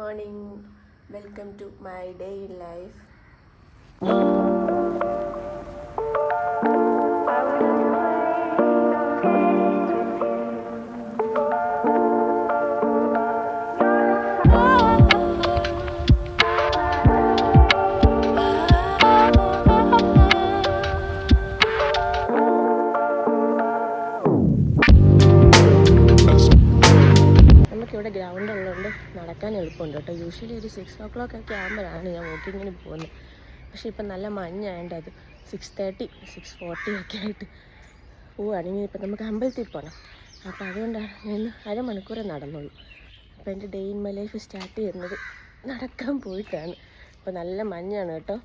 morning. Welcome to my day in life. നമുക്കിവിടെ ground ഉള്ളതുകൊണ്ട് നടക്കാൻ എളുപ്പമുണ്ട് കേട്ടോ. യൂഷ്വലി ഒരു 6 o'clock ഒക്കെ ആകുമ്പോഴാണ് ഞാൻ വാക്കിങ്ങിന് പോകുന്നത്. പക്ഷേ ഇപ്പം നല്ല മഞ്ഞായതുകൊണ്ട് അത് 6:30 6:40 ഒക്കെ ആയിട്ട് പോവുകയാണ്. ഇനി ഇപ്പം നമുക്ക് അമ്പലത്തിൽ പോകണം. അപ്പോൾ അതുകൊണ്ടാണ് ഞാൻ അരമണിക്കൂറേ നടന്നുള്ളൂ. അപ്പോൾ എൻ്റെ day in my life start ചെയ്യുന്നത് നടക്കാൻ പോയിട്ടാണ്. അപ്പോൾ നല്ല മഞ്ഞാണ് കേട്ടോ.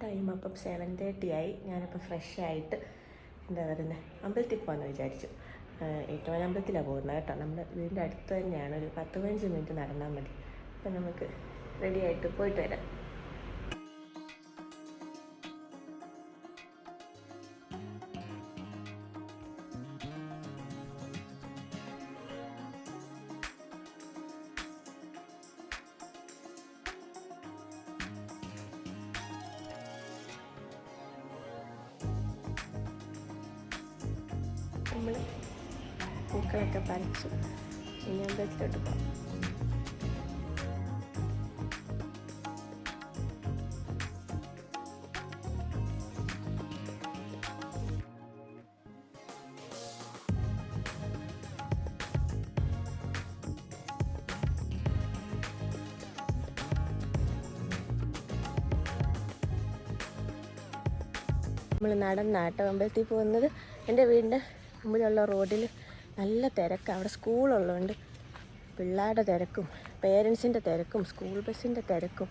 ടൈം അപ്പം 7:30 ആയി. ഞാനപ്പോൾ ഫ്രഷ് ആയിട്ട് എന്താ പറയുന്നത് അമ്പലത്തിൽ പോകാമെന്ന് വിചാരിച്ചു. ഏറ്റവും അമ്പലത്തിലാണ് പോകുന്നത് കേട്ടോ. നമ്മുടെ വീടിൻ്റെ അടുത്ത് തന്നെയാണ്. ഒരു 10-15 മിനിറ്റ് നടന്നാൽ മതി. അപ്പം നമുക്ക് റെഡി ആയിട്ട് പോയിട്ട് വരാം. നമ്മൾ പൂക്കളൊക്കെ പറിച്ചു. ഇനി അമ്പലത്തിലോട്ട് പോകാം. നമ്മൾ നടന്നാട്ടോ അമ്പലത്തിൽ പോകുന്നത്. എൻ്റെ വീടിൻ്റെ മുമ്പിലുള്ള റോഡിൽ നല്ല തിരക്കാണ്. അവിടെ സ്കൂളുള്ളതുകൊണ്ട് പിള്ളേരുടെ തിരക്കും പേരൻസിൻ്റെ തിരക്കും സ്കൂൾ ബസ്സിൻ്റെ തിരക്കും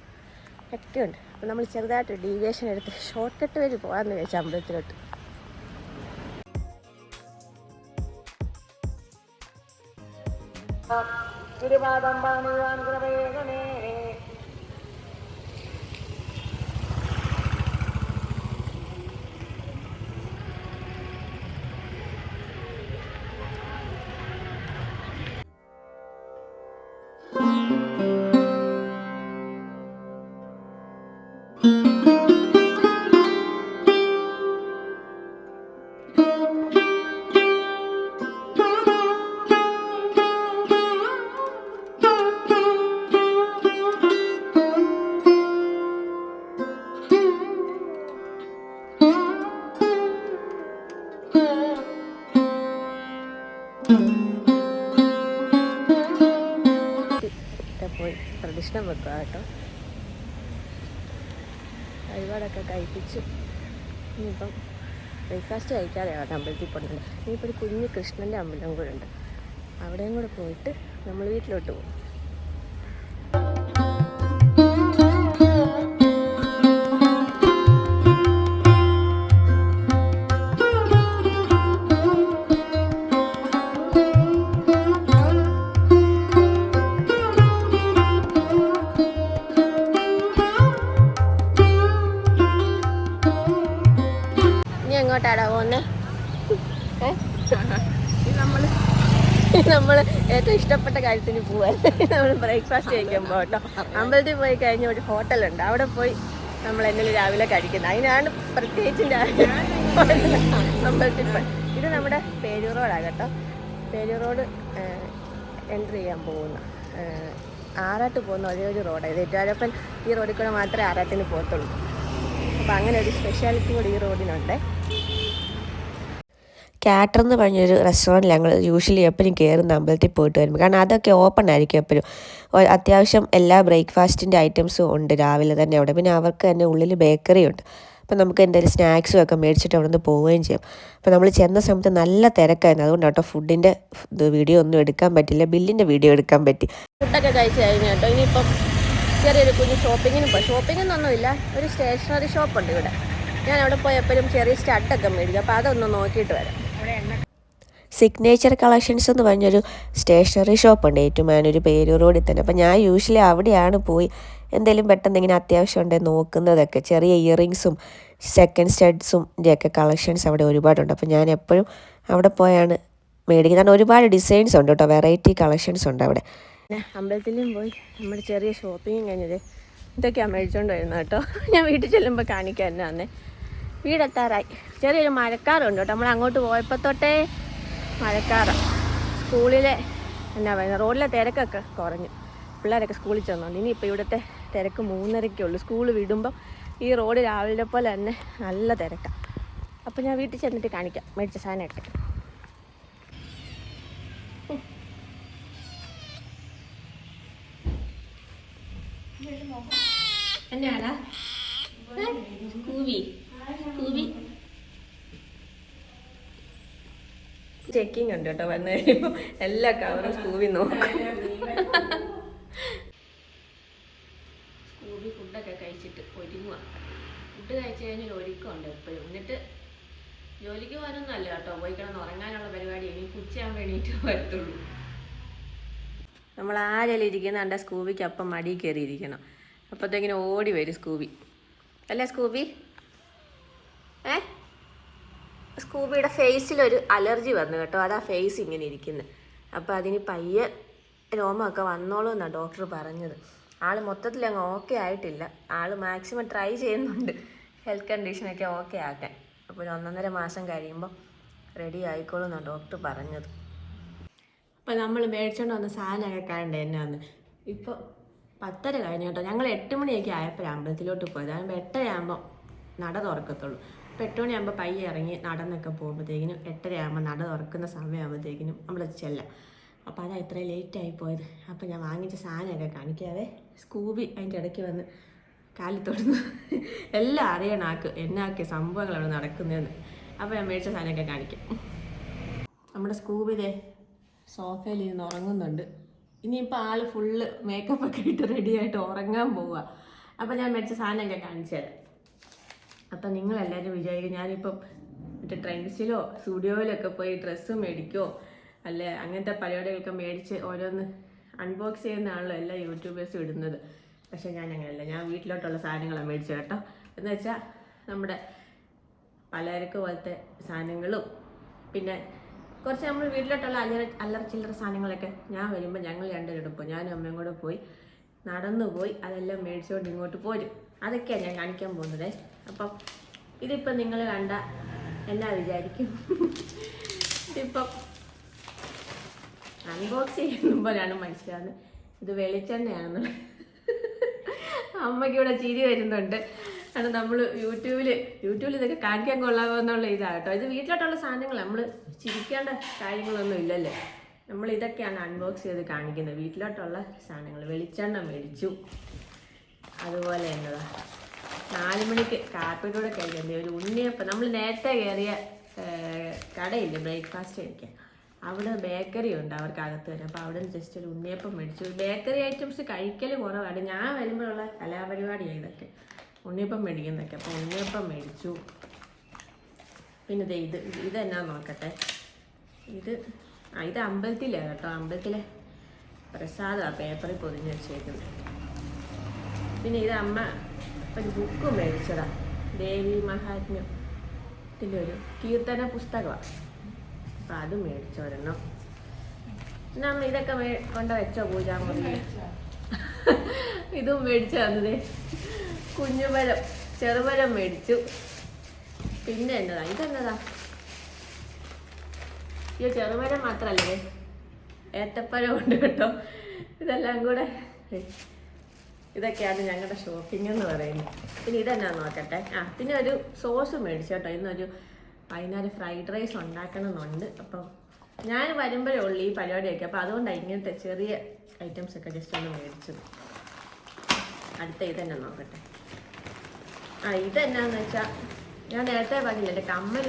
ഒക്കെ ഉണ്ട്. അപ്പോൾ നമ്മൾ ചെറുതായിട്ട് ഡീവിയേഷൻ എടുത്ത് ഷോർട്ട് കട്ട് വഴി പോകാമെന്ന് വെച്ചാൽ അമ്പലത്തിലോട്ട്. പോയി പ്രദക്ഷിണം വെക്കുക കേട്ടോ. വഴിപാടൊക്കെ കഴിപ്പിച്ചു. ഇനിയിപ്പം ബ്രേക്ക്ഫാസ്റ്റ് കഴിക്കാതെയാണ് അമ്പലത്തിൽ പോകുന്നത്. ഇനിയിപ്പോൾ ഒരു കുഞ്ഞ് കൃഷ്ണൻ്റെ അമ്പലം കൂടെ ഉണ്ട്. അവിടെയും കൂടെ പോയിട്ട് നമ്മൾ വീട്ടിലോട്ട് പോകും. എങ്ങോട്ടാടാ പോകുന്നത്? നമ്മൾ ഏറ്റവും ഇഷ്ടപ്പെട്ട കാര്യത്തിന് പോവാൻ നമ്മൾ ബ്രേക്ക്ഫാസ്റ്റ് കഴിക്കാൻ പോകട്ടോ. അമ്പലത്തിൽ പോയി കഴിഞ്ഞ ഒരു ഹോട്ടലുണ്ട്. അവിടെ പോയി നമ്മൾ എന്തെങ്കിലും രാവിലെ കഴിക്കുന്നത്. അതിനാണ് പ്രത്യേകിച്ച് അമ്പലത്തിൽ പോയി. ഇത് നമ്മുടെ പേരൂർ റോഡാണ് കേട്ടോ. പേരൂർ റോഡ് എൻട്രി ചെയ്യാൻ പോകുന്ന ആറാട്ട് പോകുന്ന ഒരേ ഒരു റോഡാണ് ഇത്. ഏറ്റുവാരപ്പൻ ഈ റോഡിൽ കൂടെ മാത്രമേ ആറാട്ടിന് പോകത്തുള്ളൂ. അപ്പോൾ അങ്ങനെ ഒരു സ്പെഷ്യാലിറ്റി കൂടി ഈ റോഡിനുണ്ട്. കാറ്റർ എന്ന് പറഞ്ഞൊരു റെസ്റ്റോറൻറ്റിൽ ഞങ്ങൾ യൂഷ്വലി എപ്പോഴും കയറുന്ന അമ്പലത്തിൽ പോയിട്ട് വരുമ്പോൾ. കാരണം അതൊക്കെ ഓപ്പൺ ആയിരിക്കും എപ്പോഴും. അത്യാവശ്യം എല്ലാ ബ്രേക്ക്ഫാസ്റ്റിൻ്റെ ഐറ്റംസും ഉണ്ട് രാവിലെ തന്നെ അവിടെ. പിന്നെ അവർക്ക് തന്നെ ഉള്ളിൽ ബേക്കറി ഉണ്ട്. അപ്പോൾ നമുക്ക് എന്തെങ്കിലും സ്നാക്സും ഒക്കെ മേടിച്ചിട്ട് അവിടെ നിന്ന് പോവുകയും ചെയ്യാം. അപ്പോൾ നമ്മൾ ചെന്ന സമയത്ത് നല്ല തിരക്കായിരുന്നു. അതുകൊണ്ട് കേട്ടോ ഫുഡിൻ്റെ വീഡിയോ ഒന്നും എടുക്കാൻ പറ്റില്ല. ബില്ലിൻ്റെ വീഡിയോ എടുക്കാൻ പറ്റി. ഫുഡൊക്കെ കഴിച്ച് കഴിഞ്ഞു കേട്ടോ. ഇനിയിപ്പം ചെറിയൊരു കുഞ്ഞ് ഷോപ്പിങ്ങിനും പോയി. ഷോപ്പിങ്ങൊന്നുമില്ല, ഒരു സ്റ്റേഷനറി ഷോപ്പുണ്ട് ഇവിടെ. ഞാൻ അവിടെ പോയി എപ്പോഴും ചെറിയ സ്റ്റഡൊക്കെ മേടിക്കും. അപ്പോൾ അതൊന്ന് നോക്കിയിട്ട് വരാം. സിഗ്നേച്ചർ കളക്ഷൻസ് എന്ന് പറഞ്ഞൊരു സ്റ്റേഷനറി ഷോപ്പുണ്ട് ഏറ്റുമാനൂർ പേരൂർ റോഡിൽ തന്നെ. അപ്പോൾ ഞാൻ യൂഷ്വലി അവിടെയാണ് പോയി എന്തെങ്കിലും പെട്ടെന്ന് ഇങ്ങനെ അത്യാവശ്യം ഉണ്ടെങ്കിൽ നോക്കുന്നതൊക്കെ. ചെറിയ ഇയറിങ്സും സെക്കൻഡ് സ്റ്റഡ്സും ഇതിൻ്റെയൊക്കെ കളക്ഷൻസ് അവിടെ ഒരുപാടുണ്ട്. അപ്പോൾ ഞാൻ എപ്പോഴും അവിടെ പോയാണ് മേടിക്കുന്നത്. ഒരുപാട് ഡിസൈൻസ് ഉണ്ട് കേട്ടോ, വെറൈറ്റി കളക്ഷൻസ് ഉണ്ട് അവിടെ. പിന്നെ അമ്പലത്തിലും പോയി നമ്മുടെ ചെറിയ ഷോപ്പിങ്ങും കഴിഞ്ഞത് ഇതൊക്കെയാണ് മേടിച്ചുകൊണ്ട് വരുന്നത് കേട്ടോ. ഞാൻ വീട്ടിൽ ചെല്ലുമ്പോൾ കാണിക്കാൻ തന്നെ വന്നേ. വീടെത്താറായി. ചെറിയൊരു മഴക്കാറുണ്ട് കേട്ടോ. നമ്മൾ അങ്ങോട്ട് പോയപ്പോൾ തൊട്ടേ മഴക്കാറാണ്. സ്കൂളിലെ എന്നാ പറയുന്നത്, റോഡിലെ തിരക്കൊക്കെ കുറഞ്ഞു. പിള്ളേരൊക്കെ സ്കൂളിൽ ചെന്നുണ്ട്. ഇനിയിപ്പോൾ ഇവിടുത്തെ തിരക്ക് 3:30 സ്കൂൾ വിടുമ്പോൾ ഈ റോഡ് രാവിലെ പോലെ തന്നെ നല്ല തിരക്കാണ്. അപ്പോൾ ഞാൻ വീട്ടിൽ ചെന്നിട്ട് കാണിക്കാം മേടിച്ച സാധനമൊക്കെ. എന്നാടാ കൂവി കൂവി ചെക്കിങ് ഉണ്ട് കേട്ടോ. വന്നു കഴിയുമ്പോൾ എല്ലാ കവറും സ്കൂവി നോക്കും. സ്കൂബി ഫുഡൊക്കെ കഴിച്ചിട്ട് ഒരുങ്ങുക. ഫുഡ് കഴിച്ച് കഴിഞ്ഞാൽ ഒരുക്കമുണ്ട് എപ്പോഴും. എന്നിട്ട് ജോലിക്ക് പോകാനൊന്നുമല്ല കേട്ടോ, പോയി കിടന്ന് ഉറങ്ങാനുള്ള പരിപാടി. എനിക്ക് ഉച്ചയാകുമ്പോൾ എണീറ്റ് വരത്തുള്ളൂ. നമ്മൾ ആരെല്ലാം ഇരിക്കുന്ന കണ്ട സ്കൂബിക്ക് അപ്പം മടി കയറിയിരിക്കണം. അപ്പോഴത്തേക്കിനും ഓടി വരും സ്കൂബി. അല്ലേ സ്കൂബി? സ്കൂബിയുടെ ഫേസിലൊരു അലർജി വന്നു കേട്ടോ. അതാ ഫേസ് ഇങ്ങനെ ഇരിക്കുന്നത്. അപ്പോൾ അതിന് പയ്യെ രോമമൊക്കെ വന്നോളൂ എന്നാണ് ഡോക്ടർ പറഞ്ഞത്. ആൾ മൊത്തത്തിൽ അങ്ങ് ഓക്കെ ആയിട്ടില്ല. ആൾ മാക്സിമം ട്രൈ ചെയ്യുന്നുണ്ട് ഹെൽത്ത് കണ്ടീഷനൊക്കെ ഓക്കെ ആക്കാൻ. അപ്പോൾ 1.5 മാസം കഴിയുമ്പോൾ റെഡി ആയിക്കോളൂ എന്നാണ് ഡോക്ടർ പറഞ്ഞത്. അപ്പോൾ നമ്മൾ മേടിച്ചോണ്ട് വന്ന സാധനമൊക്കെ കാണണ്ടേ എന്നാന്ന്. ഇപ്പോൾ 10:30 കഴിഞ്ഞു കേട്ടോ. ഞങ്ങൾ 8 മണിയൊക്കെ ആയപ്പോൾ അമ്പലത്തിലോട്ട് പോയത്. അതാകുമ്പോൾ 8:30 ആകുമ്പോൾ നട തുറക്കത്തുള്ളൂ. അപ്പോൾ 8 മണിയാകുമ്പോൾ പയ്യെ ഇറങ്ങി നടന്നൊക്കെ പോകുമ്പോഴത്തേക്കിനും 8:30 ആകുമ്പോൾ നട തുറക്കുന്ന സമയമാകുമ്പോഴത്തേക്കിനും നമ്മൾ ചെല്ലാം. അപ്പോൾ അതാ ഇത്രയും ലേറ്റായി പോയത്. അപ്പോൾ ഞാൻ വാങ്ങിച്ച സാധനമൊക്കെ കാണിക്കാതെ. സ്കൂബി അതിൻ്റെ ഇടയ്ക്ക് വന്ന് കാലിൽ തൊടുന്നു. എല്ലാം അറിയണം ആക്ക് എന്നാക്കിയ സംഭവങ്ങൾ അവിടെ നടക്കുന്നതെന്ന്. അപ്പോൾ ഞാൻ മേടിച്ച സാധനമൊക്കെ കാണിക്കാം. നമ്മുടെ സ്കൂബിലെ സോഫയിൽ ഇരുന്ന് ഉറങ്ങുന്നുണ്ട്. ഇനിയിപ്പോൾ ആൾ ഫുള്ള് മേക്കപ്പൊക്കെ ഇട്ട് റെഡിയായിട്ട് ഉറങ്ങാൻ പോവുക. അപ്പോൾ ഞാൻ മേടിച്ച സാധനമൊക്കെ കാണിച്ചു തരാം. അപ്പം നിങ്ങളെല്ലാവരും വിചാരിക്കും ഞാനിപ്പം മറ്റേ ട്രെൻഡ്സിലോ സ്റ്റുഡിയോയിലൊക്കെ പോയി ഡ്രസ്സ് മേടിക്കോ അല്ലെ അങ്ങനത്തെ പരിപാടികളൊക്കെ മേടിച്ച് ഓരോന്ന് അൺബോക്സ് ചെയ്യുന്നതാണല്ലോ എല്ലാ യൂട്യൂബേഴ്സും ഇടുന്നത്. പക്ഷേ ഞാൻ അങ്ങനെയല്ല. ഞാൻ വീട്ടിലോട്ടുള്ള സാധനങ്ങളാണ് മേടിച്ചത് കേട്ടോ. എന്ന് വെച്ചാൽ നമ്മുടെ പലചരക്ക് പോലത്തെ സാധനങ്ങളും പിന്നെ കുറച്ച് നമ്മൾ വീട്ടിലോട്ടുള്ള അല്ലറ ചില്ലറ സാധനങ്ങളൊക്കെ ഞാൻ വരുമ്പോൾ ഞങ്ങൾ രണ്ടുപേരും പോയി, ഞാനും അമ്മയും കൂടെ പോയി നടന്നു പോയി അതെല്ലാം മേടിച്ചുകൊണ്ട് ഇങ്ങോട്ട് പോരും. അതൊക്കെയാണ് ഞാൻ കാണിക്കാൻ പോകുന്നത്. അപ്പം ഇതിപ്പം നിങ്ങൾ കണ്ട എന്നാ വിചാരിക്കും? ഇതിപ്പം അൺബോക്സ് ചെയ്യുമ്പോഴാണ് മനസ്സിലാവുന്നത് ഇത് വെളിച്ചെണ്ണയാണെന്ന്. അമ്മയ്ക്ക് ഇവിടെ ചിരി വരുന്നുണ്ട്. കാരണം നമ്മൾ യൂട്യൂബിൽ ഇതൊക്കെ കാണിക്കാൻ കൊള്ളാമോ എന്നുള്ള ഇതാണ് കേട്ടോ. ഇത് വീട്ടിലോട്ടുള്ള സാധനങ്ങൾ, നമ്മൾ ചിരിക്കേണ്ട കാര്യങ്ങളൊന്നും ഇല്ലല്ലേ. നമ്മൾ ഇതൊക്കെയാണ് അൺബോക്സ് ചെയ്ത് കാണിക്കുന്നത്. വീട്ടിലോട്ടുള്ള സാധനങ്ങൾ. വെളിച്ചെണ്ണ മേടിച്ചു. അതുപോലെ എന്നതാ 4 മണിക്ക് കാപ്പിയുടെ കഴിക്കുന്നത് ഒരു ഉണ്ണിയപ്പം. നമ്മൾ നേരത്തെ കയറിയ കടയില്ലേ ബ്രേക്ക്ഫാസ്റ്റ് കഴിക്കാൻ, അവിടെ ബേക്കറി ഉണ്ട് അവർക്ക് അകത്ത് വരെ. അപ്പോൾ അവിടെ ജസ്റ്റ് ഒരു ഉണ്ണിയപ്പം മേടിച്ചു. ബേക്കറി ഐറ്റംസ് കഴിക്കൽ കുറവാണ്. ഞാൻ വരുമ്പോഴുള്ള കലാപരിപാടിയാണ് ഇതൊക്കെ, ഉണ്ണിയപ്പം മേടിക്കുന്നതൊക്കെ. അപ്പോൾ ഉണ്ണിയപ്പം മേടിച്ചു. പിന്നെ ഇതെന്നാ നോക്കട്ടെ. ഇത് അമ്പലത്തിലാണ് കേട്ടോ. അമ്പലത്തിലെ പ്രസാദമാണ് പേപ്പറിൽ പൊതിഞ്ഞ് വെച്ചേക്കുന്നത്. പിന്നെ ഇത് അമ്മ ഒരു ബുക്ക് മേടിച്ചതാണ്. ദേവി മഹാത്മ്യത്തിൻ്റെ ഒരു കീർത്തന പുസ്തകമാണ്. അപ്പം അത് മേടിച്ചൊരെണ്ണം. നമ്മൾ ഇതൊക്കെ കൊണ്ട് വെച്ചോ പൂജാമുറിയിൽ. ഇതും മേടിച്ചു തന്നതേ. കുഞ്ഞുപഴം ചെറുപഴം മേടിച്ചു. പിന്നെ ഇതെന്നതാ? ഈ ചെറുപഴം മാത്രമല്ലേ, ഏത്തപ്പഴം ഉണ്ട് കേട്ടോ. ഇതെല്ലാം കൂടെ ഇതൊക്കെയാണ് ഞങ്ങളുടെ ഷോപ്പിംഗ് എന്ന് പറയുന്നത്. പിന്നെ ഇതെന്നാ നോക്കട്ടെ. പിന്നെ ഒരു സോസ് മേടിച്ചു കേട്ടോ. ഇന്നൊരു വൈകുന്നേരം ഫ്രൈഡ് റൈസ് ഉണ്ടാക്കണമെന്നുണ്ട്. അപ്പം ഞാൻ വരുമ്പോഴേ ഉള്ളൂ ഈ പരിപാടിയൊക്കെ. അപ്പോൾ അതുകൊണ്ടാണ് ഇങ്ങനത്തെ ചെറിയ ഐറ്റംസൊക്കെ ജസ്റ്റ് ഒന്ന് മേടിച്ചത്. അടുത്ത ഇതെന്നാ നോക്കട്ടെ. ഇതെന്നാന്ന് വെച്ചാൽ ഞാൻ നേരത്തെ പറഞ്ഞില്ല, എൻ്റെ കമ്മൽ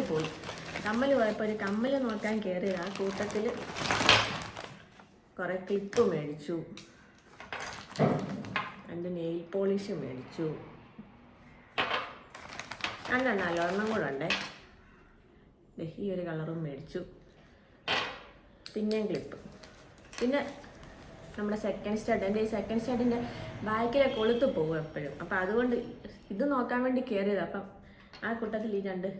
പോയപ്പോൾ ഒരു കമ്മൽ നോക്കാൻ കയറിയത്. ആ കൂട്ടത്തിൽ കുറേ ക്ലിപ്പ് മേടിച്ചു. 2 നെയിൽ പോളിഷ് മേടിച്ചു. ഒരെണ്ണം കൂടെ ഉണ്ടേ. ഈ ഒരു കളറും മേടിച്ചു. പിന്നെയും ക്ലിപ്പ്. പിന്നെ നമ്മുടെ സെക്കൻഡ് സ്റ്റഡ്. എൻ്റെ ഈ സെക്കൻഡ് സ്റ്റഡിൻ്റെ ബാക്കിലെ കൊളുത്ത് പോകും എപ്പോഴും. അപ്പം അതുകൊണ്ട് ഇത് നോക്കാൻ വേണ്ടി കയറിയത്. അപ്പം ആ കൂട്ടത്തിൽ ഈ 2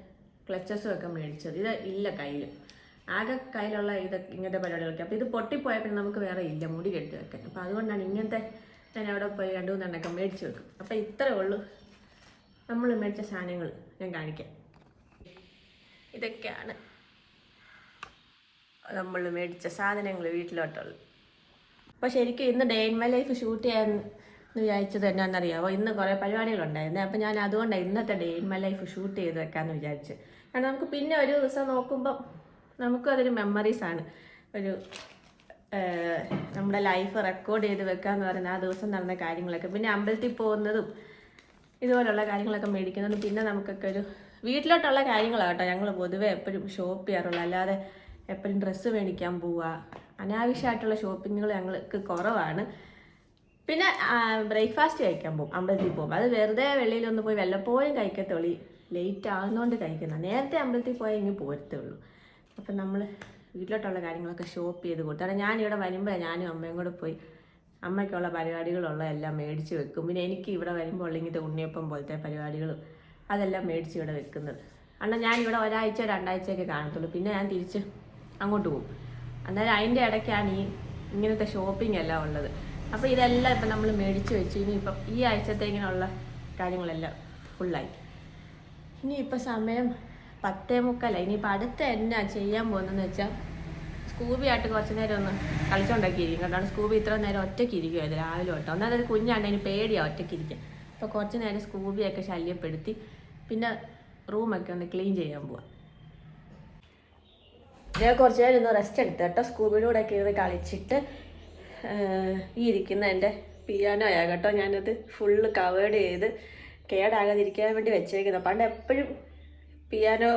ക്ലച്ചസും ഒക്കെ മേടിച്ചത്. ഇത് ഇല്ല കയ്യിൽ. ആകെ കയ്യിലുള്ള ഇങ്ങനത്തെ പരിപാടികളൊക്കെ. അപ്പോൾ ഇത് പൊട്ടിപ്പോയാൽ പിന്നെ നമുക്ക് വേറെ ഇല്ല മുടി കെട്ടി വെക്കാൻ. അപ്പോൾ അതുകൊണ്ടാണ് ഇങ്ങനത്തെ ഞാൻ അവിടെ പോയി 2-3 എണ്ണമൊക്കെ മേടിച്ച് വെക്കും. അപ്പോൾ ഇത്രയേ ഉള്ളൂ നമ്മൾ മേടിച്ച സാധനങ്ങൾ ഞാൻ കാണിക്കാം. ഇതൊക്കെയാണ് നമ്മൾ മേടിച്ച സാധനങ്ങൾ വീട്ടിലോട്ടുള്ളത്. അപ്പോൾ ശരിക്കും ഇന്ന് day in my life shoot ചെയ്യാൻ വിചാരിച്ചത് എന്നാണെന്നറിയാമോ, ഇന്ന് കുറേ പരിപാടികളുണ്ടായിരുന്നു. അപ്പോൾ ഞാൻ അതുകൊണ്ടാണ് ഇന്നത്തെ day in my life shoot ചെയ്ത് വെക്കാമെന്ന് വിചാരിച്ച്. കാരണം നമുക്ക് പിന്നെ ഒരു ദിവസം നോക്കുമ്പം നമുക്കും അതൊരു മെമ്മറീസാണ്. ഒരു നമ്മുടെ ലൈഫ് റെക്കോർഡ് ചെയ്ത് വെക്കാമെന്ന് പറയുന്നത് ആ ദിവസം നടന്ന കാര്യങ്ങളൊക്കെ. പിന്നെ അമ്പലത്തിൽ പോകുന്നതും ഇതുപോലുള്ള കാര്യങ്ങളൊക്കെ മേടിക്കുന്നതും പിന്നെ നമുക്കൊക്കെ ഒരു വീട്ടിലോട്ടുള്ള കാര്യങ്ങളാണ് കേട്ടോ. ഞങ്ങൾ പൊതുവെ എപ്പോഴും ഷോപ്പ് ചെയ്യാറുള്ളൂ. അല്ലാതെ എപ്പോഴും ഡ്രസ്സ് മേടിക്കാൻ പോവുക, അനാവശ്യമായിട്ടുള്ള ഷോപ്പിങ്ങുകൾ ഞങ്ങൾക്ക് കുറവാണ്. പിന്നെ ബ്രേക്ക്ഫാസ്റ്റ് കഴിക്കാൻ പോകും അമ്പലത്തിൽ പോകും. അത് വെറുതെ വെളിയിലൊന്ന് പോയി വല്ലപ്പോഴും കഴിക്കത്തുള്ളൂ. ലേറ്റ് ആകുന്നതുകൊണ്ട് കഴിക്കുന്ന. നേരത്തെ അമ്പലത്തിൽ പോയാൽ ഇങ്ങ് പോരത്തേ ഉള്ളൂ. അപ്പം നമ്മൾ വീട്ടിലോട്ടുള്ള കാര്യങ്ങളൊക്കെ ഷോപ്പ് ചെയ്ത് കൊടുത്തു. കാരണം ഞാനിവിടെ വരുമ്പോൾ ഞാനും അമ്മയും കൂടെ പോയി അമ്മയ്ക്കുള്ള പരിപാടികളുള്ള എല്ലാം മേടിച്ച് വെക്കും. പിന്നെ എനിക്ക് ഇവിടെ വരുമ്പോൾ ഇങ്ങനത്തെ ഉണ്ണിയപ്പം പോലത്തെ പരിപാടികളും അതെല്ലാം മേടിച്ച് ഇവിടെ വെക്കുന്നത്. കാരണം ഞാനിവിടെ ഒരാഴ്ച 2 ആഴ്ചയൊക്കെ കാണത്തുള്ളൂ. പിന്നെ ഞാൻ തിരിച്ച് അങ്ങോട്ട് പോകും. അന്നേരം അതിൻ്റെ ഇടയ്ക്കാണ് ഇങ്ങനത്തെ ഷോപ്പിംഗ് എല്ലാം ഉള്ളത്. അപ്പോൾ ഇതെല്ലാം ഇപ്പം നമ്മൾ മേടിച്ച് വെച്ചു. ഇനിയിപ്പം ഈ ആഴ്ചത്തേക്കിനുള്ള കാര്യങ്ങളെല്ലാം ഫുള്ളായി. ഇനിയിപ്പോൾ സമയം 10:45. ഇനിയിപ്പോൾ അടുത്ത എന്നാ ചെയ്യാൻ പോകുന്നതെന്ന് വെച്ചാൽ സ്കൂബിയായിട്ട് കുറച്ച് നേരം ഒന്ന് കളിച്ചുകൊണ്ടൊക്കെയിരിക്കും കേട്ടോ. സ്കൂബി ഇത്ര നേരം ഒറ്റയ്ക്ക് ഇരിക്കുമായിരുന്നു രാവിലെ തൊട്ട്. ഒന്നാമത് കുഞ്ഞാണ്ട് അതിന് പേടിയാണ് ഒറ്റയ്ക്ക് ഇരിക്കാൻ. അപ്പോൾ കുറച്ച് നേരം സ്കൂബിയൊക്കെ ശല്യപ്പെടുത്തി പിന്നെ റൂമൊക്കെ ഒന്ന് ക്ലീൻ ചെയ്യാൻ പോവാം. ഞാൻ കുറച്ച് നേരം ഒന്ന് റെസ്റ്റ് എടുത്തു കേട്ടോ. സ്കൂബിയുടെ കൂടെ ഒക്കെ ഇരുന്ന് കളിച്ചിട്ട് ഈ ഇരിക്കുന്ന എൻ്റെ പിയാനോയാ കേട്ടോ. ഞാനത് ഫുള്ള് കവേർഡ് ചെയ്ത് കേടാകാതിരിക്കാൻ വേണ്ടി വെച്ചേക്കുന്നത്. പണ്ട് എപ്പോഴും പിയാനോ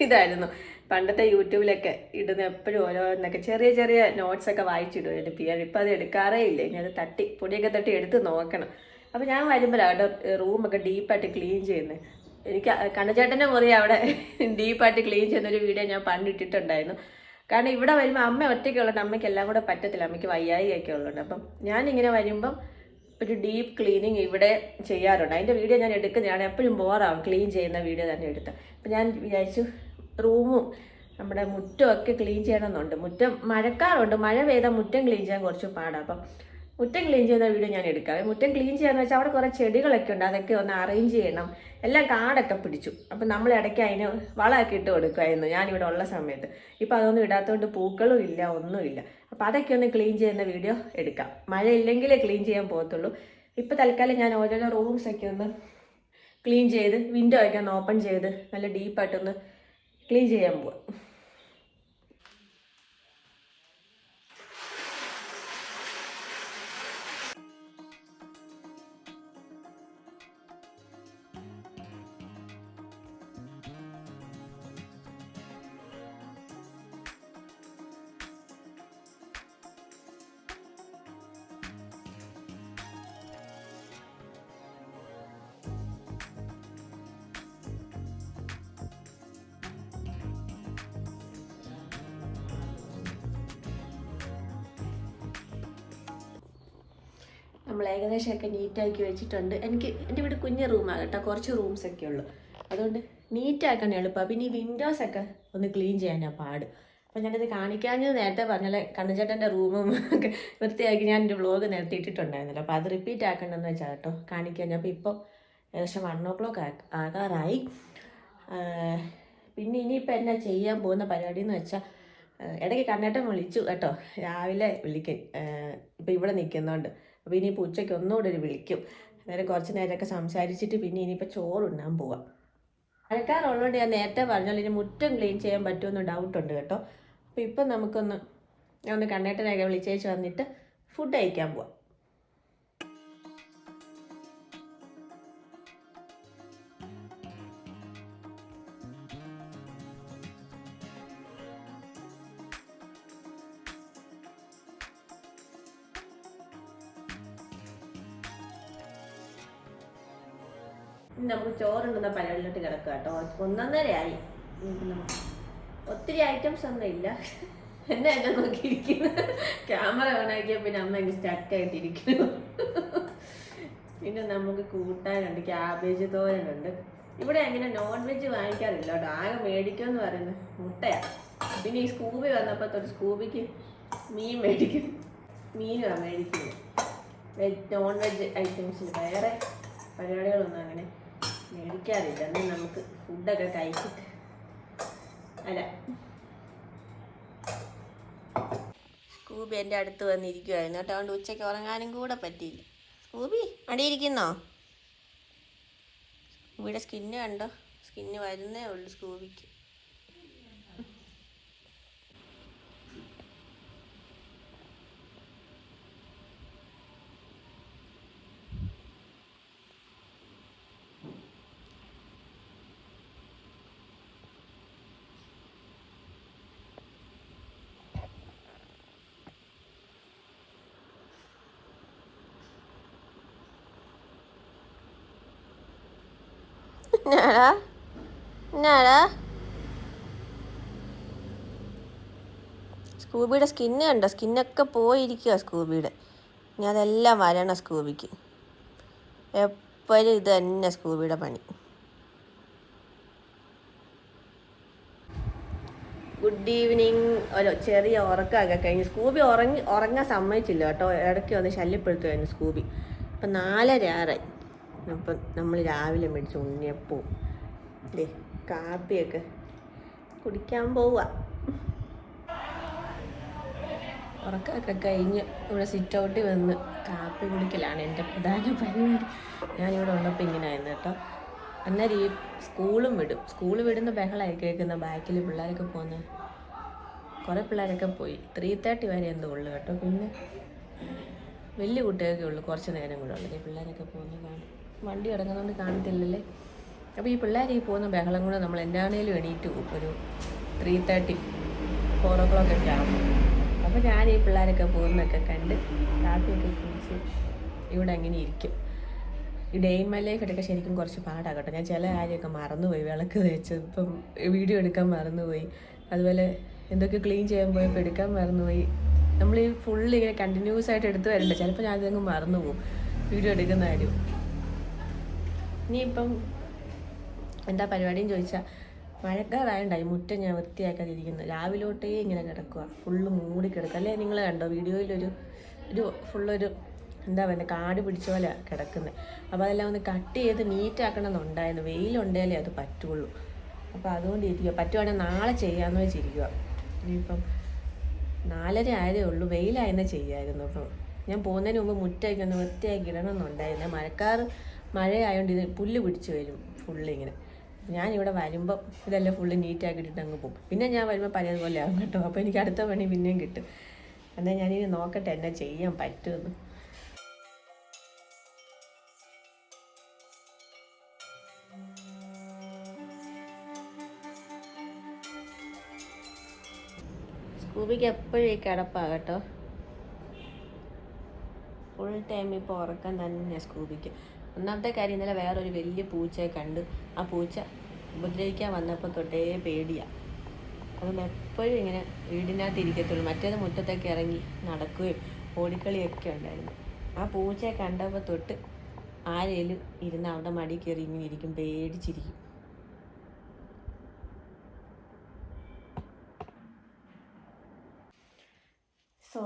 ഇതായിരുന്നു. പണ്ടത്തെ യൂട്യൂബിലൊക്കെ ഇടുന്ന എപ്പോഴും ഓരോന്നൊക്കെ ചെറിയ ചെറിയ നോട്ട്സൊക്കെ വായിച്ചിടുമായിരുന്നു പിയാനോ. ഇപ്പം അത് എടുക്കാറേ ഇല്ല. ഇനി അത് പൊടിയൊക്കെ തട്ടി എടുത്ത് നോക്കണം. അപ്പോൾ ഞാൻ വരുമ്പോഴാണ് റൂമൊക്കെ ഡീപ്പായിട്ട് ക്ലീൻ ചെയ്യുന്നത്. എനിക്ക് കണ്ണചേട്ടൻ്റെ മുറി അവിടെ ഡീപ്പായിട്ട് ക്ലീൻ ചെയ്യുന്നൊരു വീഡിയോ ഞാൻ പണ്ടിട്ടിട്ടുണ്ടായിരുന്നു. കാരണം ഇവിടെ വരുമ്പോൾ അമ്മ ഒറ്റയ്ക്കുള്ളത് അമ്മയ്ക്ക് എല്ലാം കൂടെ പറ്റത്തില്ല. അമ്മയ്ക്ക് വയ്യായികയൊക്കെ ഉള്ളത്. അപ്പം ഞാനിങ്ങനെ വരുമ്പം ഒരു ഡീപ്പ് ക്ലീനിങ് ഇവിടെ ചെയ്യാറുണ്ട്. അതിൻ്റെ വീഡിയോ ഞാൻ എടുക്കുന്നതാണ്. എപ്പോഴും ബോറാവും ക്ലീൻ ചെയ്യുന്ന വീഡിയോ തന്നെ എടുത്ത്. അപ്പം ഞാൻ വിചാരിച്ചു റൂമും നമ്മുടെ മുറ്റമൊക്കെ ക്ലീൻ ചെയ്യണമെന്നുണ്ട്. മുറ്റം മഴക്കാറുണ്ട്. മഴ പെയ്താൽ മുറ്റം ക്ലീൻ ചെയ്യാൻ കുറച്ച് പാടാണ്. അപ്പം മുറ്റം ക്ലീൻ ചെയ്യുന്ന വീഡിയോ ഞാൻ എടുക്കാം. മുറ്റം ക്ലീൻ ചെയ്യാന്ന് വെച്ചാൽ അവിടെ കുറേ ചെടികളൊക്കെ ഉണ്ട്. അതൊക്കെ ഒന്ന് അറേഞ്ച് ചെയ്യണം. എല്ലാം കാടൊക്കെ പിടിച്ചു. അപ്പം നമ്മൾ ഇടയ്ക്ക് അതിന് വളമൊക്കെ ഇട്ട് കൊടുക്കുമായിരുന്നു ഞാനിവിടെ ഉള്ള സമയത്ത്. ഇപ്പം അതൊന്നും ഇടാത്തതുകൊണ്ട് പൂക്കളും ഇല്ല, ഒന്നുമില്ല. അപ്പം അതൊക്കെ ഒന്ന് ക്ലീൻ ചെയ്യുന്ന വീഡിയോ എടുക്കാം. മഴ ഇല്ലെങ്കിലേ ക്ലീൻ ചെയ്യാൻ പോകത്തുള്ളൂ. ഇപ്പം തൽക്കാലം ഞാൻ ഓരോരോ റൂംസൊക്കെ ഒന്ന് ക്ലീൻ ചെയ്ത് വിൻഡോ ഒക്കെ ഒന്ന് ഓപ്പൺ ചെയ്ത് നല്ല ഡീപ്പായിട്ടൊന്ന് ക്ലീൻ ചെയ്യാൻ പോവാം. നമ്മൾ ഏകദേശമൊക്കെ നീറ്റാക്കി വെച്ചിട്ടുണ്ട്. എൻ്റെ വീട് കുഞ്ഞ് റൂമാണ് കേട്ടോ. കുറച്ച് റൂംസൊക്കെ ഉള്ളൂ. അതുകൊണ്ട് നീറ്റാക്കാൻ എളുപ്പമാണ്. പിന്നെ ഈ വിൻഡോസൊക്കെ ഒന്ന് ക്ലീൻ ചെയ്യാനാണ് പാട്. അപ്പോൾ ഞാനത് കാണിക്കാഞ്ഞത് നേരത്തെ പറഞ്ഞാൽ കണ്ണചേട്ടൻ്റെ റൂമും ഒക്കെ വൃത്തിയാക്കി ഞാൻ എൻ്റെ വ്ളോഗ് നേരത്തെ ഇട്ടിട്ടുണ്ടായിരുന്നല്ലോ. അപ്പോൾ അത് റിപ്പീറ്റ് ആക്കണമെന്ന് വെച്ചാൽ കേട്ടോ കാണിക്കാൻ. അപ്പോൾ ഇപ്പോൾ ഏകദേശം 1 o'clock ആകാറായി. പിന്നെ ഇനിയിപ്പോൾ എന്നാ ചെയ്യാൻ പോകുന്ന പരിപാടി എന്ന് വെച്ചാൽ ഇടയ്ക്ക് കണ്ണേട്ടൻ വിളിച്ചു കേട്ടോ. രാവിലെ വിളിക്കും. ഇപ്പോൾ ഇവിടെ നിൽക്കുന്നുണ്ട്. അപ്പോൾ ഇനിയിപ്പോൾ ഉച്ചയ്ക്ക് ഒന്നുകൂടെ വിളിക്കും. അന്നേരം കുറച്ച് നേരമൊക്കെ സംസാരിച്ചിട്ട് പിന്നെ ഇനിയിപ്പോൾ ചോറുണ്ണാൻ പോവാം. മഴക്കാറുള്ളതുകൊണ്ട് ഞാൻ നേരത്തെ പറഞ്ഞാൽ ഇനി മുറ്റം ക്ലീൻ ചെയ്യാൻ പറ്റുമെന്ന് ഡൗട്ടുണ്ട് കേട്ടോ. അപ്പോൾ ഇപ്പം ഞാൻ ഒന്ന് കണ്ണേട്ടനൊക്കെ വിളിച്ചേച്ച് വന്നിട്ട് ഫുഡ് കഴിക്കാൻ പോവാം. നമുക്ക് ചോറുണ്ടുന്ന പരിപാടിയിലോട്ട് കിടക്കുക കേട്ടോ. 1:30 ആയി. ഒത്തിരി ഐറ്റംസ് ഒന്നും ഇല്ല. എന്നെ നോക്കിയിരിക്കുന്നു. ക്യാമറ ഓണാക്കിയാൽ പിന്നെ അമ്മ എനിക്ക് സ്റ്റക്കായിട്ടിരിക്കുന്നു. പിന്നെ നമുക്ക് കൂട്ടാനുണ്ട്. ക്യാബേജ് തോരനുണ്ട്. ഇവിടെ അങ്ങനെ നോൺ വെജ് വാങ്ങിക്കാറില്ല കേട്ടോ. ആകെ മേടിക്കുമെന്ന് പറയുന്നത് മുട്ടയാണ്. പിന്നെ ഈ സ്കൂബി വന്നപ്പോൾ തൊട്ട് സ്കൂബിക്ക് മീൻ മേടിക്കും, മീനുമാണ് മേടിക്കുന്നത്. നോൺ വെജ് ഐറ്റംസിൽ വേറെ പരിപാടികളൊന്നും അങ്ങനെ മേടിക്കാറില്ല. എന്നാൽ നമുക്ക് ഫുഡൊക്കെ കഴിച്ചിട്ട് അല്ല. സ്കൂബി എൻ്റെ അടുത്ത് വന്നിരിക്കുമായിരുന്നു കേട്ടോ, അതുകൊണ്ട് ഉച്ചയ്ക്ക് ഉറങ്ങാനും കൂടെ പറ്റിയില്ല. സ്കൂബി അടിയിരിക്കുന്നോ? സ്കൂബിയുടെ സ്കിന്ന് കണ്ടോ? സ്കിന്ന് വരുന്നേ ഉള്ളൂ സ്കൂബിക്ക്. എന്നാടാ എന്നാടാ? സ്കൂബിയുടെ സ്കിന്ന് കണ്ടോ? സ്കിന്നൊക്കെ പോയിരിക്കുക സ്കൂബിയുടെ. ഇനി അതെല്ലാം വരണം സ്കൂബിക്ക്. എപ്പോഴും ഇത് തന്നെ സ്കൂബിയുടെ പണി. Good evening. ഒരു ചെറിയ ഉറക്കമൊക്കെ കഴിഞ്ഞ് സ്കൂബി ഉറങ്ങാൻ സമ്മതിച്ചില്ല കേട്ടോ. ഇടയ്ക്ക് വന്ന് ശല്യപ്പെടുത്തുമായിരുന്നു സ്കൂബി. അപ്പം 4:30 അപ്പം നമ്മൾ രാവിലെ മേടിച്ച് ഉണ്ണിയപ്പവും കാപ്പിയൊക്കെ കുടിക്കാൻ പോവുക. ഉറക്കമൊക്കെ കഴിഞ്ഞ് ഇവിടെ സിറ്റ് ഔട്ടിൽ വന്ന് കാപ്പി കുടിക്കലാണ് എൻ്റെ പ്രധാന പരിപാടി. ഞാനിവിടെ ഉള്ളപ്പോൾ ഇങ്ങനെ ആയിരുന്നു കേട്ടോ. അന്നേരം ഈ സ്കൂൾ വിടുന്ന ബഹളമായി കേൾക്കുന്ന ബാക്കിൽ പിള്ളേരൊക്കെ പോകുന്ന. കുറേ പിള്ളേരൊക്കെ പോയി. 3:30 വരെ എന്തോ ഉള്ളു കേട്ടോ. പിന്നെ വലിയ കുട്ടികൾക്കേ ഉള്ളൂ കുറച്ച് നേരം കൂടെ ഉള്ളത്. പിള്ളേരൊക്കെ പോകുന്ന കാണും. വണ്ടി ഇറങ്ങുന്നതുകൊണ്ട് കാണത്തില്ലല്ലേ. അപ്പോൾ ഈ പിള്ളേർ ഈ പോകുന്ന ബഹളം കൂടെ നമ്മൾ എന്നാണേലും എണീറ്റ് പോകും. ഒരു 3:30, 4 o'clock ഒക്കെ ആകുമ്പോൾ. അപ്പോൾ ഞാൻ ഈ പിള്ളേരൊക്കെ പോകുന്നതൊക്കെ കണ്ട് കാപ്പിയൊക്കെ കുടിച്ച് ഇവിടെ അങ്ങനെ ഇരിക്കും. ഈ ഡേ ഇൻ മൈ ലൈഫ് ഒക്കെ ശരിക്കും കുറച്ച് പാടാകട്ടെ. ഞാൻ ചില കാര്യമൊക്കെ മറന്നുപോയി. വിളക്ക് തേച്ച് ഇപ്പം വീഡിയോ എടുക്കാൻ മറന്നുപോയി. അതുപോലെ എന്തൊക്കെ ക്ലീൻ ചെയ്യാൻ പോയപ്പോൾ എടുക്കാൻ മറന്നുപോയി. നമ്മൾ ഈ ഫുള്ള് ഇങ്ങനെ കണ്ടിന്യൂസ് ആയിട്ട് എടുത്ത് വരണ്ട. ചിലപ്പോൾ ഞാൻ അതങ്ങ് മറന്നു പോകും വീഡിയോ എടുക്കുന്ന കാര്യം. ഇനിയിപ്പം എന്താ പരിപാടിയെന്ന് ചോദിച്ചാൽ, മഴക്കാറായണ്ടായി മുറ്റം ഞാൻ വൃത്തിയാക്കാതിരിക്കുന്നത്. രാവിലോട്ടേ ഇങ്ങനെ കിടക്കുക, ഫുള്ള് മൂടി കിടക്കുക. അല്ലേ നിങ്ങൾ കണ്ടോ വീഡിയോയിലൊരു ഫുള്ളൊരു എന്താ പറയുക കാട് പിടിച്ച പോലെ കിടക്കുന്നത്. അപ്പോൾ അതെല്ലാം ഒന്ന് കട്ട് ചെയ്ത് നീറ്റാക്കണം എന്നുണ്ടായിരുന്നു. വെയിലുണ്ടെങ്കിലേ അത് പറ്റുള്ളൂ. അപ്പോൾ അതുകൊണ്ട് ഇരിക്കുക. പറ്റുവാണെങ്കിൽ നാളെ ചെയ്യാമെന്ന് വെച്ചിരിക്കുക. ഇനിയിപ്പം 4:30 ആയതേ ഉള്ളൂ. വെയിലായെന്ന് ചെയ്യായിരുന്നു. അപ്പം ഞാൻ പോകുന്നതിന് മുമ്പ് മുറ്റമൊക്കെ ഒന്ന് വൃത്തിയാക്കി ഇടണമെന്നുണ്ടായിരുന്നു. മഴയായതുകൊണ്ട് ഇത് പുല്ല് പിടിച്ച് വരും ഫുള്ളിങ്ങനെ. ഞാനിവിടെ വരുമ്പം ഇതെല്ലാം ഫുള്ള് നീറ്റാക്കിയിട്ടിട്ട് അങ്ങ് പോകും. പിന്നെ ഞാൻ വരുമ്പോൾ പഴയതുപോലെ ആകും കേട്ടോ. അപ്പോൾ എനിക്ക് അടുത്ത പണി പിന്നെയും കിട്ടും. എന്നാൽ ഞാനിനി നോക്കട്ടെ എന്നാ ചെയ്യാൻ പറ്റുമെന്ന്. സ്കൂബിക്ക് എപ്പോഴും ഈ കിടപ്പാണ് കേട്ടോ. ഫുൾ ടൈം ഇപ്പോൾ ഉറക്കം തന്നെ സ്കൂബിക്ക്. ഒന്നാമത്തെ കാര്യം, ഇന്നലെ വേറൊരു വലിയ പൂച്ചയെ കണ്ട്. ആ പൂച്ച ഉപദ്രവിക്കാൻ വന്നപ്പോൾ തൊട്ടേ പേടിയാണ്. അതുകൊണ്ട് എപ്പോഴും ഇങ്ങനെ വീടിനകത്ത് ഇരിക്കത്തുള്ളൂ. മറ്റേത് മുറ്റത്തൊക്കെ ഇറങ്ങി നടക്കുകയും ഓടിക്കളിയൊക്കെ ഉണ്ടായിരുന്നു. ആ പൂച്ചയെ കണ്ടപ്പോൾ തൊട്ട് ആരേലും ഇരുന്ന് അവിടെ മടി കയറി ഇങ്ങനെ ഇരിക്കും, പേടിച്ചിരിക്കും. So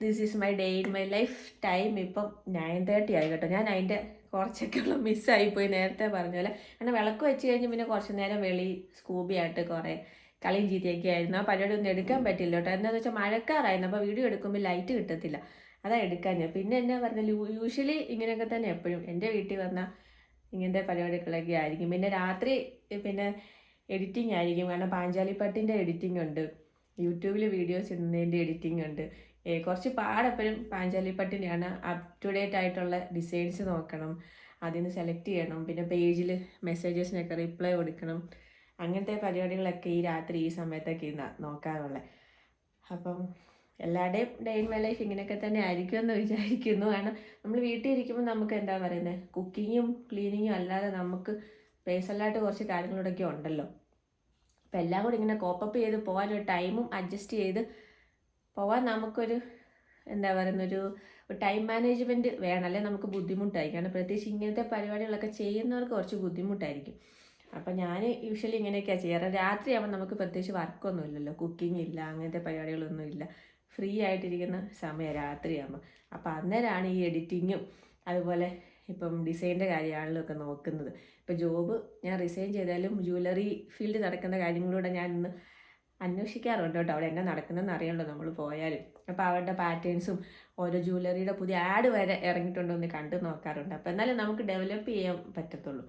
this is my day in my life. Time ഇപ്പം 9:30 ആയി കേട്ടോ. ഞാൻ അതിൻ്റെ കുറച്ചൊക്കെയുള്ള മിസ്സായിപ്പോയി നേരത്തെ പറഞ്ഞ പോലെ. കാരണം വിളക്ക് വെച്ച് കഴിഞ്ഞ് പിന്നെ കുറച്ച് നേരം സ്കൂബിയായിട്ട് കുറേ കളിയും ചീത്തയൊക്കെ ആയിരുന്നു. ആ പരിപാടി ഒന്നും എടുക്കാൻ പറ്റില്ല കേട്ടോ. എന്താണെന്ന് വെച്ചാൽ മഴക്കാറായിരുന്നു. അപ്പോൾ വീഡിയോ എടുക്കുമ്പോൾ ലൈറ്റ് കിട്ടത്തില്ല, അതാ എടുക്കാൻ ഞാൻ. പിന്നെ എന്നാ പറഞ്ഞാൽ യൂഷ്വലി ഇങ്ങനെയൊക്കെ തന്നെ എപ്പോഴും എൻ്റെ വീട്ടിൽ വന്നാൽ ഇങ്ങനത്തെ പരിപാടികളൊക്കെ ആയിരിക്കും. പിന്നെ രാത്രി പിന്നെ എഡിറ്റിംഗ് ആയിരിക്കും. കാരണം പാഞ്ചാലിപ്പട്ടിൻ്റെ എഡിറ്റിംഗ് ഉണ്ട്, യൂട്യൂബിൽ വീഡിയോസ് ഇടുന്നതിൻ്റെ എഡിറ്റിംഗ് ഉണ്ട്. കുറച്ച് പാടെപ്പോഴും പാഞ്ചാലിപ്പട്ടിനെയാണ്. അപ് ടു ഡേറ്റ് ആയിട്ടുള്ള ഡിസൈൻസ് നോക്കണം, അതിൽ നിന്ന് സെലക്ട് ചെയ്യണം, പിന്നെ പേജിൽ മെസ്സേജസിനൊക്കെ റിപ്ലൈ കൊടുക്കണം. അങ്ങനത്തെ പരിപാടികളൊക്കെ ഈ രാത്രി ഈ സമയത്തൊക്കെ നോക്കാറുള്ളത്. അപ്പം എല്ലാവരുടെയും ഡേ ഇൻ മൈ ലൈഫ് ഇങ്ങനെയൊക്കെ തന്നെ ആയിരിക്കുമെന്ന് വിചാരിക്കുന്നു. കാരണം നമ്മൾ വീട്ടിൽ ഇരിക്കുമ്പോൾ നമുക്ക് എന്താ പറയുന്നത്, കുക്കിങ്ങും ക്ലീനിങ്ങും അല്ലാതെ നമുക്ക് പേഴ്സണലായിട്ട് കുറച്ച് കാര്യങ്ങളോടൊക്കെ ഉണ്ടല്ലോ. അപ്പം എല്ലാം കൂടി ഇങ്ങനെ കോപ്പപ്പ് ചെയ്ത് പോകാനൊരു ടൈമും അഡ്ജസ്റ്റ് ചെയ്ത് പോകാൻ നമുക്കൊരു എന്താ പറയുന്നൊരു ടൈം മാനേജ്മെൻറ്റ് വേണം. അല്ലെങ്കിൽ നമുക്ക് ബുദ്ധിമുട്ടായിരിക്കും. കാരണം പ്രത്യേകിച്ച് ഇങ്ങനത്തെ പരിപാടികളൊക്കെ ചെയ്യുന്നവർക്ക് കുറച്ച് ബുദ്ധിമുട്ടായിരിക്കും. അപ്പം ഞാൻ യൂഷ്വലി ഇങ്ങനെയൊക്കെയാണ് ചെയ്യാറ്. രാത്രിയാകുമ്പോൾ നമുക്ക് പ്രത്യേകിച്ച് വർക്കൊന്നും ഇല്ലല്ലോ, കുക്കിംഗ് ഇല്ല, അങ്ങനത്തെ പരിപാടികളൊന്നും ഇല്ല, ഫ്രീ ആയിട്ടിരിക്കുന്ന സമയം രാത്രിയാകുമ്പോൾ. അപ്പോൾ അന്നേരമാണ് ഈ എഡിറ്റിങ്ങും അതുപോലെ ഇപ്പം ഡിസൈനിൻ്റെ കാര്യമാണല്ലോ ഒക്കെ നോക്കുന്നത്. ഇപ്പോൾ ജോബ് ഞാൻ റിസൈൻ ചെയ്താലും ജ്വല്ലറി ഫീൽഡ് നടക്കുന്ന കാര്യങ്ങളിലൂടെ ഞാൻ ഇന്ന് അന്വേഷിക്കാറുണ്ട് കേട്ടോ, അവിടെ എന്നാ നടക്കുന്നതെന്ന് അറിയണല്ലോ നമ്മൾ പോയാലും. അപ്പോൾ അവരുടെ പാറ്റേൺസും ഓരോ ജ്വല്ലറിയുടെ പുതിയ ആഡ് വരെ ഇറങ്ങിയിട്ടുണ്ടോ എന്ന് കണ്ടു നോക്കാറുണ്ട്. അപ്പോൾ എന്നാലും നമുക്ക് ഡെവലപ്പ് ചെയ്യാൻ പറ്റത്തുള്ളൂ.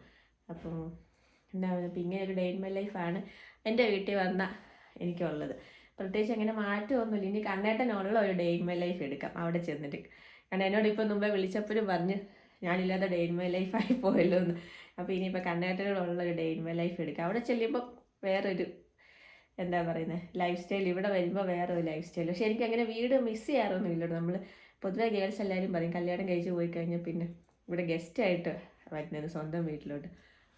അപ്പം എന്താ പറയുക, ഇങ്ങനെ ഒരു ഡേ ഇൻ മൈ ലൈഫാണ് എൻ്റെ വീട്ടിൽ വന്ന എനിക്കുള്ളത്. പ്രത്യേകിച്ച് അങ്ങനെ മാറ്റമൊന്നുമില്ല. ഇനി കണ്ണേട്ടനുള്ള ഒരു ഡേ ഇൻ മൈ ലൈഫ് എടുക്കാം അവിടെ ചെന്നിട്ട്. കാരണം എന്നോട് ഇപ്പം മുമ്പേ വിളിച്ചപ്പോഴും പറഞ്ഞ് ഞാനില്ലാതെ ഡേ ഇൻ മൈ ലൈഫായി പോയല്ലോ എന്ന്. അപ്പോൾ ഇനിയിപ്പോൾ കണ്ണേട്ടനോടുള്ള ഒരു ഡേ ഇൻ മൈ ലൈഫ് എടുക്കാം. അവിടെ ചെല്ലുമ്പോൾ വേറൊരു എന്താ പറയുന്നത് ലൈഫ് സ്റ്റൈൽ, ഇവിടെ വരുമ്പോൾ വേറൊരു ലൈഫ് സ്റ്റൈൽ. പക്ഷേ എനിക്ക് അങ്ങനെ വീട് മിസ് ചെയ്യാറൊന്നും ഇല്ലല്ലോ. നമ്മൾ പൊതുവെ ഗേൾസ് എല്ലാവരും പറയും കല്യാണം കഴിച്ച് പോയി കഴിഞ്ഞാൽ പിന്നെ ഇവിടെ ഗസ്റ്റായിട്ട് വരുന്നത് സ്വന്തം വീട്ടിലോട്ട്.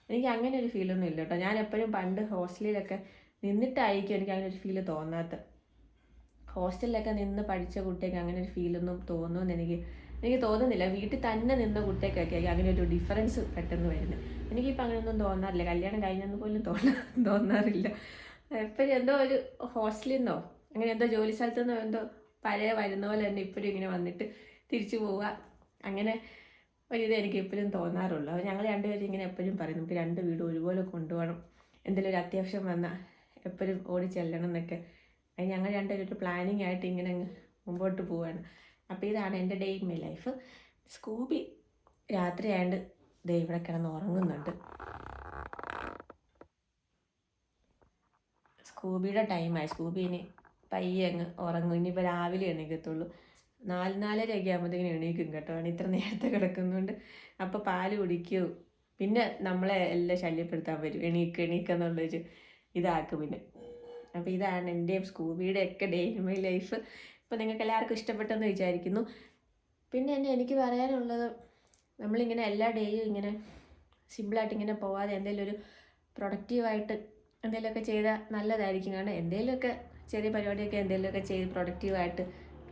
എനിക്ക് അങ്ങനെ ഒരു ഫീലൊന്നും ഇല്ല കേട്ടോ. ഞാൻ എപ്പോഴും പണ്ട് ഹോസ്റ്റലിലൊക്കെ നിന്നിട്ടായിരിക്കും എനിക്ക് അങ്ങനെ ഒരു ഫീല് തോന്നാത്ത. ഹോസ്റ്റലിലൊക്കെ നിന്ന് പഠിച്ച കുട്ടിയൊക്കെ അങ്ങനെ ഒരു ഫീലൊന്നും തോന്നുമെന്ന് എനിക്ക് തോന്നുന്നില്ല. വീട്ടിൽ തന്നെ നിന്ന കുട്ടിയൊക്കെ അങ്ങനെ ഒരു ഡിഫറൻസ് പെട്ടെന്ന് വരുന്നത്. എനിക്കിപ്പോൾ അങ്ങനെയൊന്നും തോന്നാറില്ല. കല്യാണം കഴിഞ്ഞെന്ന് പോലും തോന്നാറില്ല. എപ്പോഴും എന്തോ ഒരു ഹോസ്റ്റലിൽ നിന്നോ അങ്ങനെ എന്തോ ജോലി സ്ഥലത്തു നിന്നോ എന്തോ പഴയ വരുന്ന പോലെ തന്നെ ഇപ്പോഴും ഇങ്ങനെ വന്നിട്ട് തിരിച്ചു പോവുക, അങ്ങനെ ഒരിത് എനിക്ക് എപ്പോഴും തോന്നാറുള്ളൂ. അപ്പോൾ ഞങ്ങൾ രണ്ടുപേരും ഇങ്ങനെ എപ്പോഴും പറയും നമുക്ക് രണ്ട് വീടും ഒരുപോലെ കൊണ്ടുപോകണം, എന്തെങ്കിലും ഒരു അത്യാവശ്യം വന്നാൽ എപ്പോഴും ഓടി ചെല്ലണം എന്നൊക്കെ. അത് ഞങ്ങൾ രണ്ടുപേരും ഒരു പ്ലാനിങ് ആയിട്ട് ഇങ്ങനെ അങ്ങ് മുമ്പോട്ട് പോവുകയാണ്. അപ്പോൾ ഇതാണ് എൻ്റെ day in my life. Scooby രാത്രി ആയതുകൊണ്ട് ദേ ഇവിടെ കിടന്ന് ഉറങ്ങുന്നുണ്ട്. സ്കൂബിയുടെ ടൈമായി. സ്കൂബി ഇനി പയ്യെ അങ്ങ് ഉറങ്ങും. ഇനിയിപ്പോൾ രാവിലെ എണീക്കത്തുള്ളൂ. 4-4:30 ആകുമ്പോഴത്തേക്കിനും എണീക്കും കേട്ടോ. ഇത്ര നേരത്തെ കിടക്കുന്നുണ്ട്. അപ്പോൾ പാല് കുടിക്കും, പിന്നെ നമ്മളെ എല്ലാം ശല്യപ്പെടുത്താൻ വരും. എണീക്കെന്നുള്ളൊരു ഇതാക്കും പിന്നെ. അപ്പോൾ ഇതാണ് എൻ്റെയും സ്കൂബിയുടെ ഒക്കെ ഡേ ഇൻ മൈ ലൈഫ്. ഇപ്പോൾ നിങ്ങൾക്ക് എല്ലാവർക്കും ഇഷ്ടപ്പെട്ടെന്ന് വിചാരിക്കുന്നു. പിന്നെ എനിക്ക് പറയാനുള്ളത്, നമ്മളിങ്ങനെ എല്ലാ ഡേയും ഇങ്ങനെ സിമ്പിളായിട്ട് ഇങ്ങനെ പോവാതെ എന്തെങ്കിലും ഒരു പ്രൊഡക്റ്റീവായിട്ട് എന്തെങ്കിലുമൊക്കെ ചെയ്താൽ നല്ലതായിരിക്കും. കാരണം എന്തെങ്കിലുമൊക്കെ ചെറിയ പരിപാടിയൊക്കെ എന്തെങ്കിലുമൊക്കെ ചെയ്ത് പ്രൊഡക്റ്റീവായിട്ട്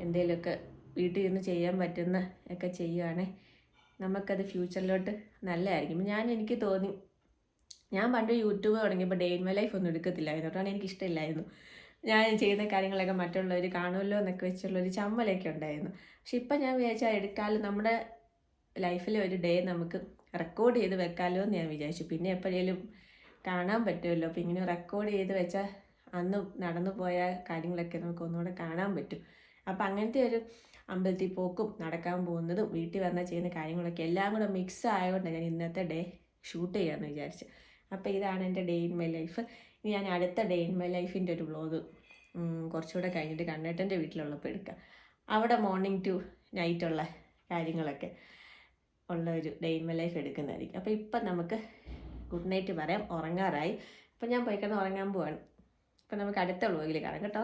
എന്തെങ്കിലുമൊക്കെ വീട്ടിൽ ഇരുന്ന് ചെയ്യാൻ പറ്റുന്ന ഒക്കെ ചെയ്യുകയാണെങ്കിൽ നമുക്കത് ഫ്യൂച്ചറിലോട്ട് നല്ലതായിരിക്കും. എനിക്ക് തോന്നി, ഞാൻ പണ്ട് യൂട്യൂബ് തുടങ്ങിയപ്പോൾ ഡേ ഇൻ മൈ ലൈഫ് ഒന്നും എടുക്കത്തില്ലായിരുന്നു. അതുകൊണ്ടാണ് എനിക്കിഷ്ടമില്ലായിരുന്നു. ഞാൻ ചെയ്യുന്ന കാര്യങ്ങളൊക്കെ മറ്റുള്ളവർ കാണുമല്ലോ എന്നൊക്കെ വെച്ചുള്ളൊരു ചമ്മലൊക്കെ ഉണ്ടായിരുന്നു. പക്ഷെ ഇപ്പം ഞാൻ വിചാരിച്ചാൽ എടുക്കാമല്ലോ, നമ്മുടെ ലൈഫിലെ ഒരു ഡേ നമുക്ക് റെക്കോർഡ് ചെയ്ത് വെക്കാമല്ലോ എന്ന് ഞാൻ വിചാരിച്ചു. പിന്നെ എപ്പോഴേലും കാണാൻ പറ്റുമല്ലോ. അപ്പോൾ ഇങ്ങനെ റെക്കോർഡ് ചെയ്ത് വെച്ചാൽ അന്ന് നടന്നു പോയ കാര്യങ്ങളൊക്കെ നമുക്ക് ഒന്നുകൂടെ കാണാൻ പറ്റും. അപ്പോൾ അങ്ങനത്തെ ഒരു അമ്പലത്തിൽ പോക്കും നടക്കാൻ പോകുന്നതും വീട്ടിൽ വന്നാൽ ചെയ്യുന്ന കാര്യങ്ങളൊക്കെ എല്ലാം കൂടെ മിക്സ് ആയതുകൊണ്ടാണ് ഞാൻ ഇന്നത്തെ ഡേ ഷൂട്ട് ചെയ്യാമെന്ന് വിചാരിച്ചു. അപ്പോൾ ഇതാണ് എൻ്റെ ഡേ ഇൻ മൈ ലൈഫ്. ഇനി ഞാൻ അടുത്ത ഡേ ഇൻ മൈ ലൈഫിൻ്റെ ഒരു വ്ളോഗ് കുറച്ചുകൂടെ കഴിഞ്ഞിട്ട് കണ്ണേട്ടൻ്റെ വീട്ടിലുള്ളപ്പോൾ എടുക്കാം. അവിടെ മോർണിംഗ് ടു നൈറ്റുള്ള കാര്യങ്ങളൊക്കെ ഉള്ള ഒരു ഡേ ഇൻ മൈ ലൈഫ് എടുക്കുന്നതായിരിക്കും. അപ്പോൾ ഇപ്പം നമുക്ക് ഗുഡ് നൈറ്റ് പറയാം. ഉറങ്ങാറായി. അപ്പം ഞാൻ പോയി കിടന്ന് ഉറങ്ങാൻ പോവാണ്. അപ്പം നമുക്ക് അടുത്ത വ്ളോഗിൽ കാണാം കേട്ടോ.